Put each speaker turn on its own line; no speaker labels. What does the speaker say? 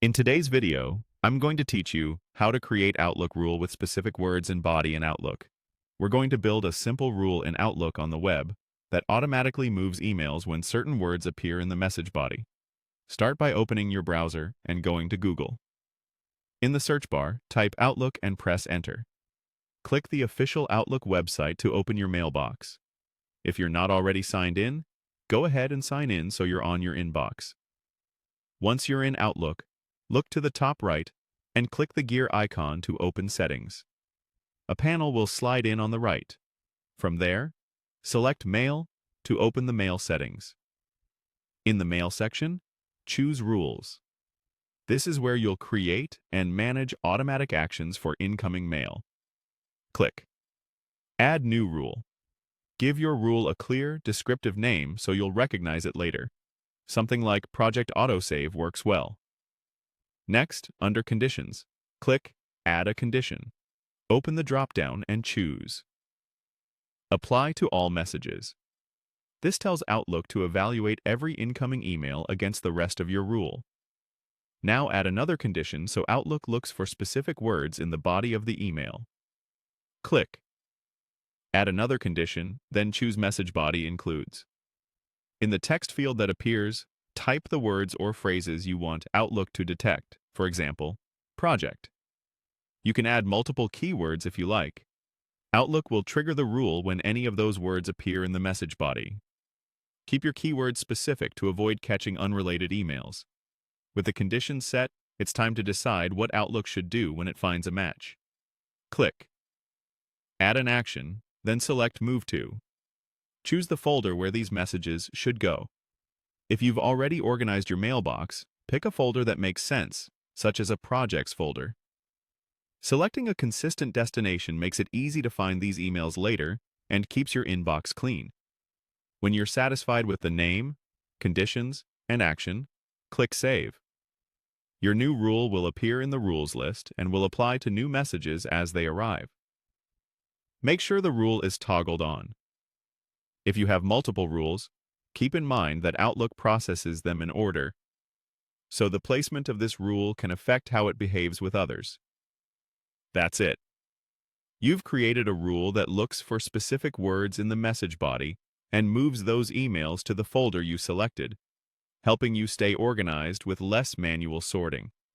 In today's video, I'm going to teach you how to create Outlook rule with specific words and body in Outlook. We're going to build a simple rule in Outlook on the web that automatically moves emails when certain words appear in the message body. Start by opening your browser and going to Google. In the search bar, type Outlook and press Enter. Click the official Outlook website to open your mailbox. If you're not already signed in, go ahead and sign in so you're on your inbox. Once you're in Outlook, look to the top right and click the gear icon to open Settings. A panel will slide in on the right. From there, select Mail to open the Mail settings. In the Mail section, choose Rules. This is where you'll create and manage automatic actions for incoming mail. Click Add New Rule. Give your rule a clear, descriptive name so you'll recognize it later. Something like Project Autosave works well. Next, under Conditions, click Add a Condition. Open the drop-down and choose Apply to all messages. This tells Outlook to evaluate every incoming email against the rest of your rule. Now add another condition so Outlook looks for specific words in the body of the email. Click Add another condition, then choose Message Body Includes. In the text field that appears, type the words or phrases you want Outlook to detect, for example, project. You can add multiple keywords if you like. Outlook will trigger the rule when any of those words appear in the message body. Keep your keywords specific to avoid catching unrelated emails. With the conditions set, it's time to decide what Outlook should do when it finds a match. Click Add an action, then select Move to. Choose the folder where these messages should go. If you've already organized your mailbox, pick a folder that makes sense, such as a Projects folder. Selecting a consistent destination makes it easy to find these emails later and keeps your inbox clean. When you're satisfied with the name, conditions, and action, click Save. Your new rule will appear in the rules list and will apply to new messages as they arrive. Make sure the rule is toggled on. If you have multiple rules, keep in mind that Outlook processes them in order, so the placement of this rule can affect how it behaves with others. That's it. You've created a rule that looks for specific words in the message body and moves those emails to the folder you selected, helping you stay organized with less manual sorting.